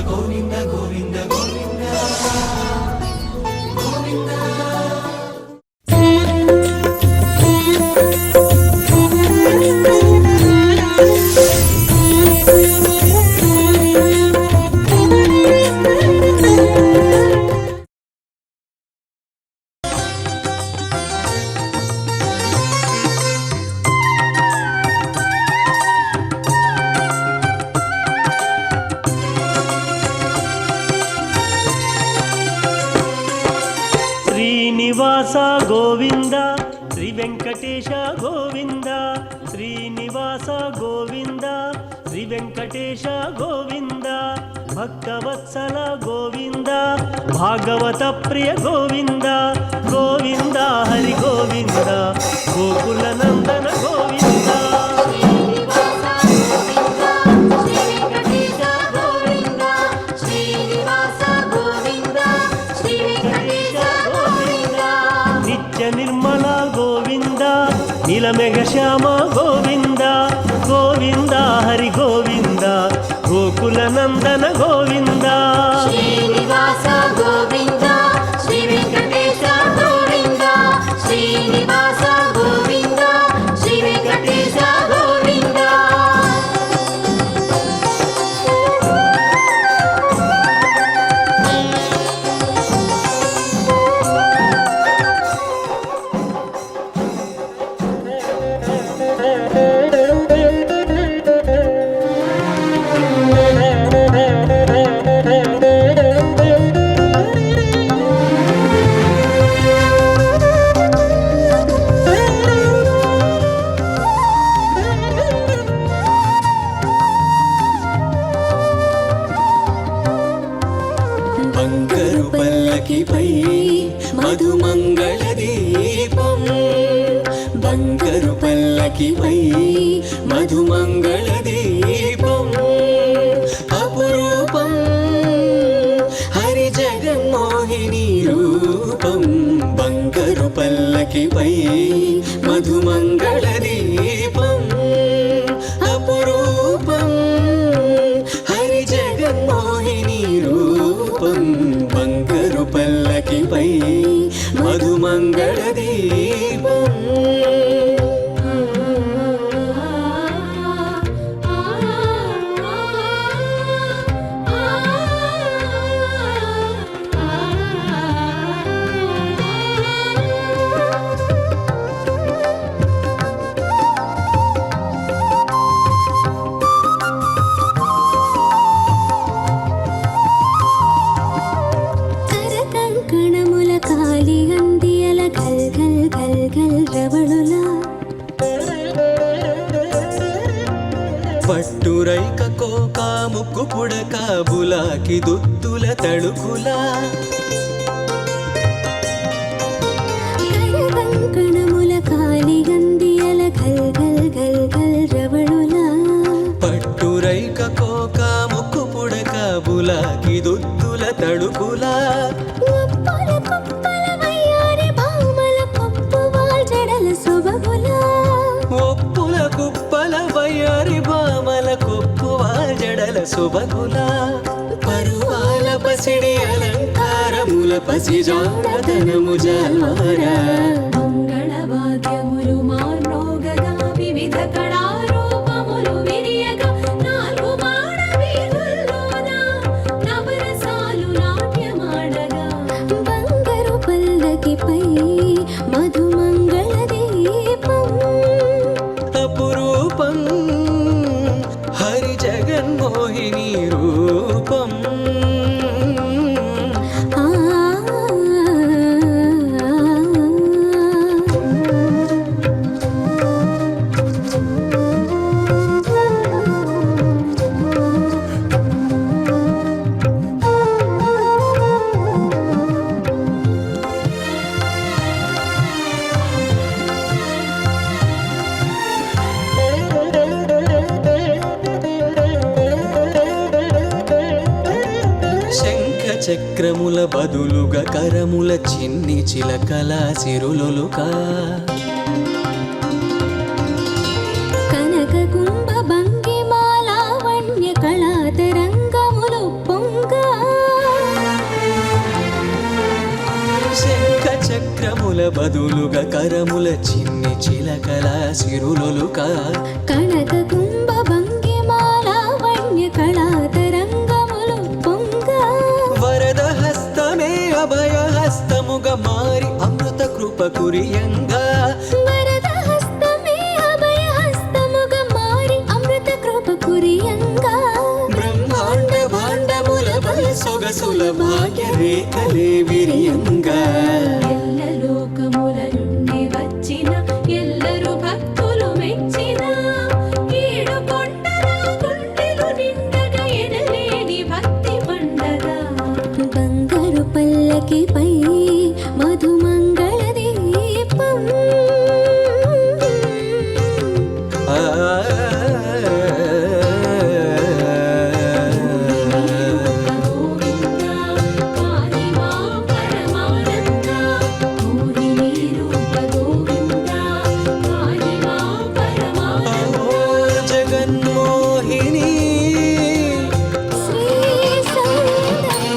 గోవింద గోవింద గోవింద గోవింద. శ్రీనివాస గోవింద శ్రీ వెంకటేశ గోవింద శ్రీనివాస గోవింద శ్రీ వెంకటేశ గోవింద భక్తవత్సల గోవింద భాగవత ప్రియ గోవింద గోవింద హరి గోవింద గోకుల నందన గోవింద. నిర్మల గోవింద నీలమేఘ శ్యామ గోవింద గోవింద హరి గోవింద గోకుల నందన గోవింద. శ్రీనివాస గోవింద శ్రీ వెంకటేశ గోవింద శ్రీనివాస గోవింద శ్రీ వెంకటేశ గోవింద. బంగారు పల్లకిపై మధుమంగళ దీపం బంగారు పల్లకిపై మధుమంగళ దీపం అపురూపం హరి జగన్మోహిని రూపం బంగారు పల్లకిపై మధుమంగళ దీపం అపురూపం హరి జగన్మోహిని రూపం బంగారు పల్లకిపై మధుమంగళ దీపం. కరకంకణముల కాలి అందియల గల్ గల్ గల్ గల్ రవళుల పట్టురైక కోక ముక్కు పుడక బులాకి దుత్తుల తళుకుల కరకంకణముల కాలి అందియల గల్ గల్ గల్ గల్ రవళుల పట్టురైక కోక ముక్కు పుడక బులాకి దుత్తుల తళుకుల ఒప్పల కుప్పల వయ్యారి భామల కొప్పువాల్ జడల సొబగుల ఒప్పుల కుప్పల వయ్యారి భామల కొప్పువా జడల సుబగుల పరువాల పసిడి అలంకారముల పసిజాడతనము జల్వారా మంగళ వాద్యములు మానోగగా వివిధ కళారూపములు విరియగా నాలుగు మాడ వీధుల్లోన నవరసాలు నాట్యమాడగా బంగారు పల్లకిపై మధుమంగళ దీపం అపురూపం హరి జగన్మోహిని రూపం. ఆ చక్రముల బదులుగా కరముల చిన్ని చిలకల సిరులొలుక కనక కుంభ భంగిమాలావణ్య కళాతరంగములు పొంగ కరముల చిన్ని చిలకల సిరులొలుక కనక కుంభ భంగిమాల వన్య కళా తరంగములు పొంగ వరద హస్తమే అభయ హస్తముగ మారి అమృత కృప కురియంగా వరద హస్తమే అభయ హస్తముగ మారి అమృత కృప కురియంగా బ్రహ్మాండ భాండముల బల సొగసుల భాగ్య రేఖలే విరియంగా ఎల్ల లోకముల నుండి వచ్చిన ఎల్లరు భక్తులు మెచ్చిన ఏడు కొండల గుండెలు నిండగా ఎనలేని భక్తి పండగ బంగారు పల్లకిపై మధుమంగళ దీపం జగన్మోహిని శ్రీ సౌందర్య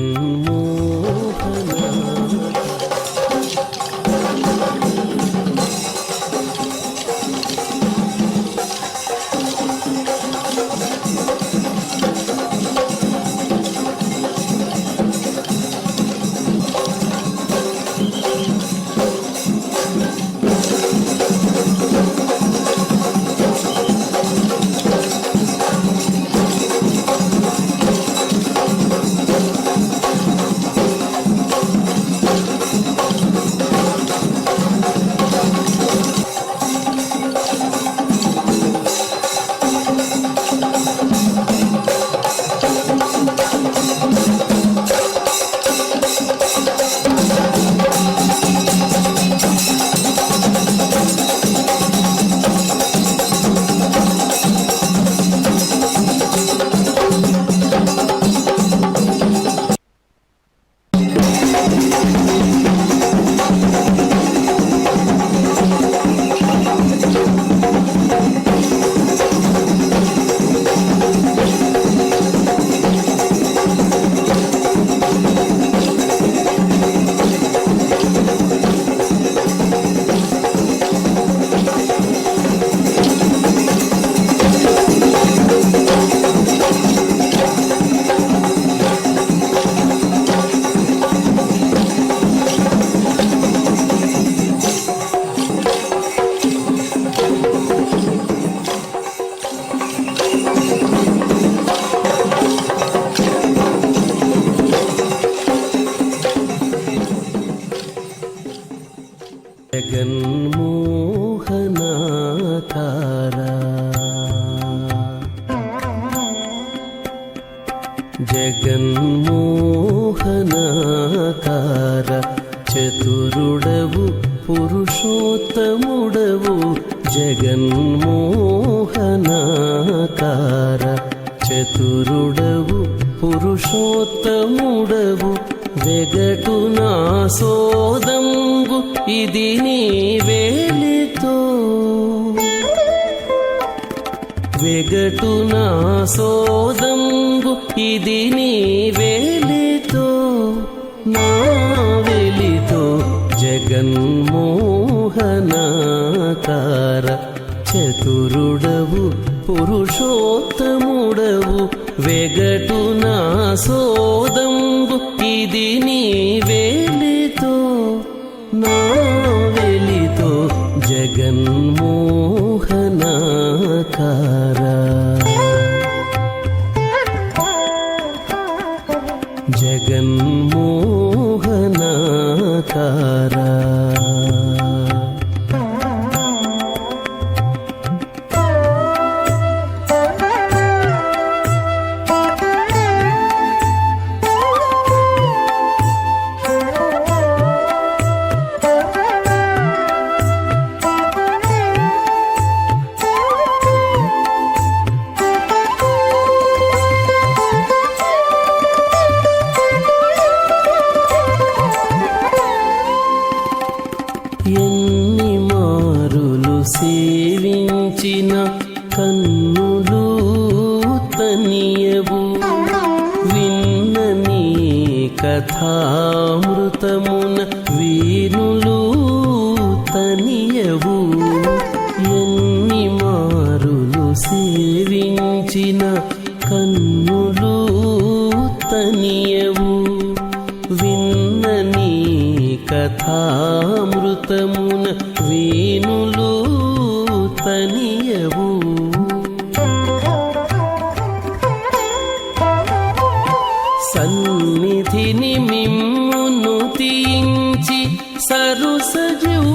జగన్మోహన జగన్మోహనాకారా జగన్మోహనాకార చతురుడవు పురుషోత్తముడవు జగన్మోహనాకార చతురుడవు పురుషోత్తముడవు వెగటు నా సోదంబు ఇది నీ వేలితో వెగటు నా సోదంబు ఇది నీ వేలితో నా వెలితో జగన్మోహనాకార చతురుడవు పురుషోత్తముడవు వెగటు నా సోదంబు ఇది నీ వేలితో నా వెలితో జగన్మోహనాకార జగన్మోహనాకార ఎన్ని మారులు సేవించిన కన్నులు తనియవు విన్న నీ కథామృతమున వీణులు తనియవు ఎన్ని మారులు సేవించిన కన్నులు తనియవు విన్న నీ కథామృతమున వీణులు తనియవు సన్నిధిని మిమ్మును తీయించి సరుసజువయు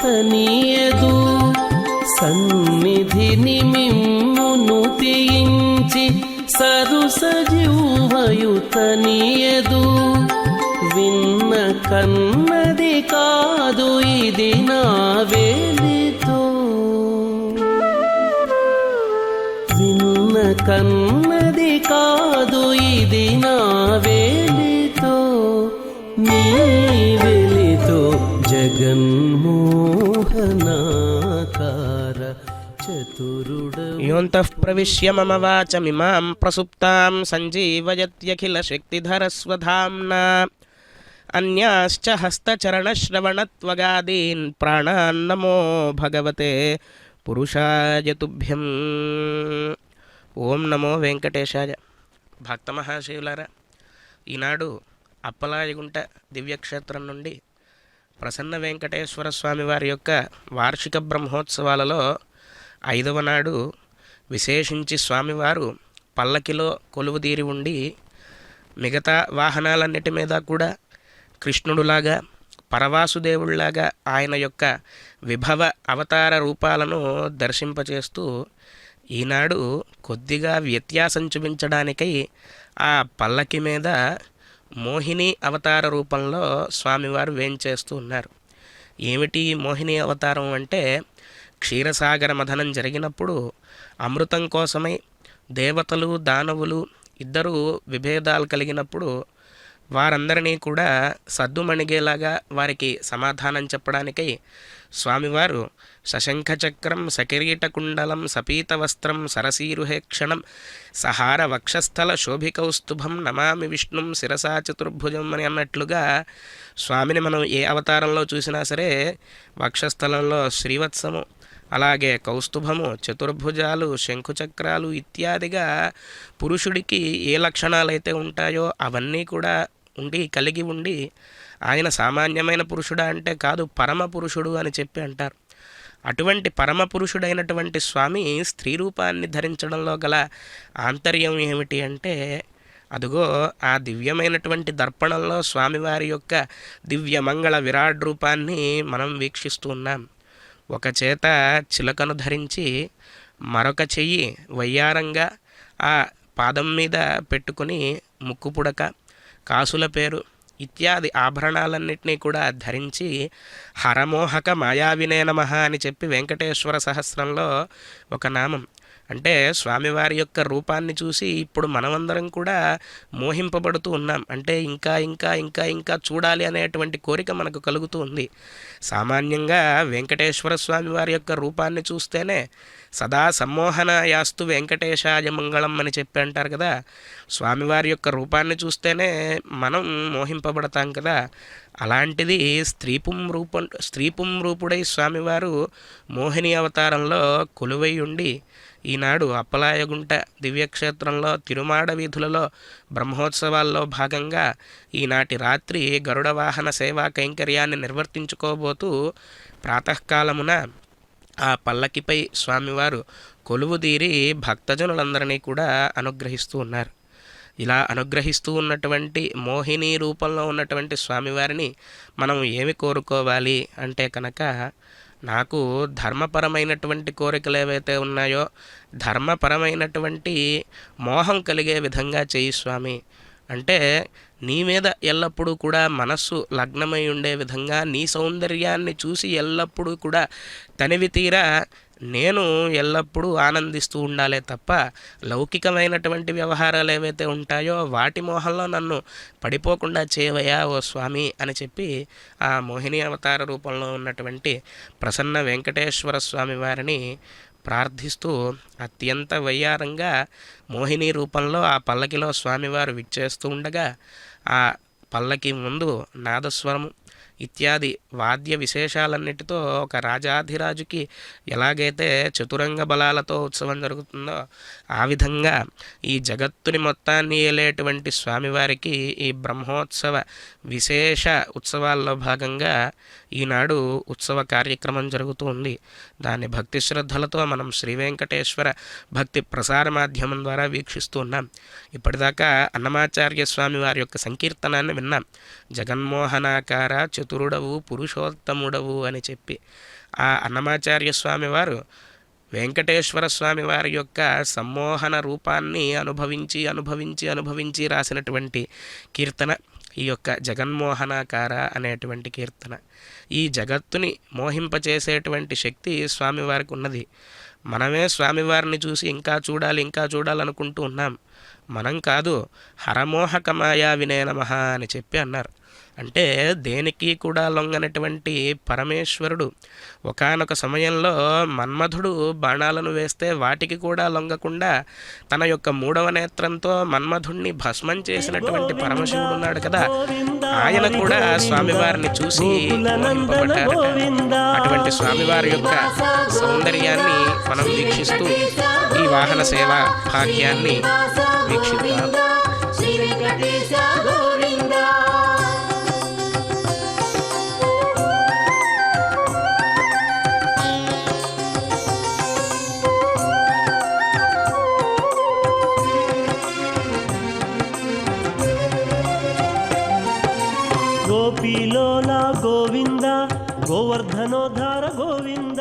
తనియదు సన్నిధిని మిమ్మును తీయించి సరుసజువయు తనియదు విన్న కన్నది కాదు ఇది నా వేలితో విన్న కన్నది కాదు ఇది నా వేలితో నీ వెలితో జగన్మోహనాకార చతురుడవు योऽन्तः प्रविश्य मम वाचमिमां प्रसुप्तां सञ्जीवयत्यखिलशक्तिधरस्वधाम्ना अन्याश्च हस्तचरणश्रवणत्वगादीन् प्राणान्नमो भगवते पुरुषाय तुभ्यं. ఓం నమో వెంకటేశాయ. భక్త మహాశివులారా, ఈనాడు అప్పలాయగుంట దివ్యక్షేత్రం నుండి ప్రసన్న వెంకటేశ్వర స్వామి వారి యొక్క వార్షిక బ్రహ్మోత్సవాలలో 5వ నాడు విశేషించి స్వామివారు పల్లకిలో కొలువుదీరి ఉండి మిగతా వాహనాలన్నిటి మీద కూడా కృష్ణుడులాగా పరవాసుదేవుళ్లాగా ఆయన యొక్క విభవ అవతార రూపాలను దర్శింపచేస్తూ ఈనాడు కొద్దిగా వ్యత్యాసం చూపించడానికై ఆ పల్లకి మీద మోహిని అవతార రూపంలో స్వామివారు వేంచేస్తూ ఉన్నారు. ఏమిటి మోహిని అవతారం అంటే, క్షీరసాగర మథనం జరిగినప్పుడు అమృతం కోసమై దేవతలు దానవులు ఇద్దరు విభేదాలు కలిగినప్పుడు వారందరినీ కూడా సద్దుమణిగేలాగా వారికి సమాధానం చెప్పడానికై స్వామివారు సశంఖచక్రం సకిరీటకుండలం సపీతవస్త్రం సరసీరుహేక్షణం సహార వక్షస్థల శోభికౌస్తుభం నమామి విష్ణుం శిరసా చతుర్భుజం అని అన్నట్లుగా స్వామిని మనం ఏ అవతారంలో చూసినా సరే వక్షస్థలంలో శ్రీవత్సము, అలాగే కౌస్తుభము, చతుర్భుజాలు, శంఖుచక్రాలు ఇత్యాదిగా పురుషుడికి ఏ లక్షణాలైతే ఉంటాయో అవన్నీ కూడా కలిగి ఉండి ఆయన సామాన్యమైన పురుషుడా అంటే కాదు, పరమ పురుషుడు అని చెప్పి అంటారు. అటువంటి పరమ పురుషుడైనటువంటి స్వామి స్త్రీ రూపాన్ని ధరించడంలో గల ఆంతర్యం ఏమిటి అంటే, అదుగో ఆ దివ్యమైనటువంటి దర్పణంలో స్వామివారి యొక్క దివ్యమంగళ విరాట్ రూపాన్ని మనం వీక్షిస్తూ ఉన్నాం. ఒక చేత చిలకను ధరించి మరొక చెయ్యి వయ్యారంగా ఆ పాదం మీద పెట్టుకుని ముక్కు పుడక, కాసుల పేరు ఇత్యాది ఆభరణాలన్నింటినీ కూడా ధరించి హరమోహక మాయావినే నమః అని చెప్పి వెంకటేశ్వర సహస్రంలో ఒక నామం. అంటే స్వామివారి యొక్క రూపాన్ని చూసి ఇప్పుడు మనమందరం కూడా మోహింపబడుతూ ఉన్నాం. అంటే ఇంకా ఇంకా ఇంకా ఇంకా చూడాలి అనేటువంటి కోరిక మనకు కలుగుతూ ఉంది. సామాన్యంగా వెంకటేశ్వర స్వామి వారి యొక్క రూపాన్ని చూస్తేనే సదా సమ్మోహన యాస్తు వెంకటేశాయ మంగళం అని చెప్పి అంటారు కదా. స్వామివారి యొక్క రూపాన్ని చూస్తేనే మనం మోహింపబడతాం కదా. అలాంటిది స్త్రీపుం రూపుడై స్వామివారు మోహిని అవతారంలో కొలువై ఉండి ఈనాడు అప్పలాయగుంట దివ్యక్షేత్రంలో తిరుమాడ వీధులలో బ్రహ్మోత్సవాల్లో భాగంగా ఈనాటి రాత్రి గరుడ వాహన సేవా కైంకర్యాన్ని నిర్వర్తించుకోబోతూ ప్రాతకాలమున ఆ పల్లకిపై స్వామివారు కొలువుదీరి భక్తజనులందరినీ కూడా అనుగ్రహిస్తూ ఉన్నారు. ఇలా అనుగ్రహిస్తూ ఉన్నటువంటి మోహిని రూపంలో ఉన్నటువంటి స్వామివారిని మనం ఏమి కోరుకోవాలి అంటే కనుక, నాకు ధర్మపరమైనటువంటి కోరికలు ఏవైతే ఉన్నాయో ధర్మపరమైనటువంటి మోహం కలిగే విధంగా చేయి స్వామి. అంటే నీ మీద ఎల్లప్పుడూ కూడా మనస్సు లగ్నమై ఉండే విధంగా నీ సౌందర్యాన్ని చూసి ఎల్లప్పుడూ కూడా తనివి తీరా నేను ఎల్లప్పుడూ ఆనందిస్తూ ఉండాలే తప్ప లౌకికమైనటువంటి వ్యవహారాలు ఏవైతే ఉంటాయో వాటి మోహంలో నన్ను పడిపోకుండా చేయవయా ఓ స్వామి అని చెప్పి ఆ మోహిని అవతార రూపంలో ఉన్నటువంటి ప్రసన్న వెంకటేశ్వర స్వామి వారిని ప్రార్థిస్తూ అత్యంత వయ్యారంగా మోహిని రూపంలో ఆ పల్లకిలో స్వామివారు విచ్చేస్తూ ఉండగా ఆ పల్లకి ముందు నాదస్వరము ఇత్యాది వాద్య విశేషాలన్నిటితో ఒక రాజాధిరాజుకి ఎలాగైతే చతురంగ బలాలతో ఉత్సవం జరుగుతుందో ఆ విధంగా ఈ జగత్తుని మొత్తాన్ని ఏలేటువంటి స్వామివారికి ఈ బ్రహ్మోత్సవ విశేష ఉత్సవాల్లో భాగంగా ఈనాడు ఉత్సవ కార్యక్రమం జరుగుతూ ఉంది. దాన్ని భక్తి శ్రద్ధలతో మనం శ్రీ వెంకటేశ్వర భక్తి ప్రసార మాధ్యమం ద్వారా వీక్షిస్తూ ఉన్నాం. ఇప్పటిదాకా అన్నమాచార్య స్వామి వారి యొక్క సంకీర్తనాన్ని విన్నాం. జగన్మోహనాకార చతురుడవు పురుషోత్తముడవు అని చెప్పి ఆ అన్నమాచార్య స్వామి వారు వెంకటేశ్వర స్వామి వారి యొక్క సమ్మోహన రూపాన్ని అనుభవించి అనుభవించి అనుభవించి రాసినటువంటి కీర్తన ఈ యొక్క జగన్మోహనాకార అనేటువంటి కీర్తన. ఈ జగత్తుని మోహింపచేసేటువంటి శక్తి స్వామివారికి ఉన్నది. మనమే స్వామివారిని చూసి ఇంకా చూడాలి ఇంకా చూడాలనుకుంటూ ఉన్నాం. మనం కాదు, హరమోహక మాయా వినే నమః అని చెప్పి అన్నారు. అంటే దేనికి కూడా లొంగనటువంటి పరమేశ్వరుడు ఒకానొక సమయంలో మన్మధుడు బాణాలను వేస్తే వాటికి కూడా లొంగకుండా తన యొక్క మూడవ నేత్రంతో మన్మధుణ్ణి భస్మం చేసినటువంటి పరమశివుడు ఉన్నాడు కదా, ఆయన కూడా స్వామివారిని చూసి మోహింపబడ్డారట. అటువంటి స్వామివారి యొక్క సౌందర్యాన్ని మనం వీక్షిస్తూ ఈ వాహన సేవా భాగ్యాన్ని వీక్షిద్దాం. శ్రీ వెంకటేశ గోవింద. గోపీలోలా గోవింద, గోవర్ధనోద్ధార గోవింద.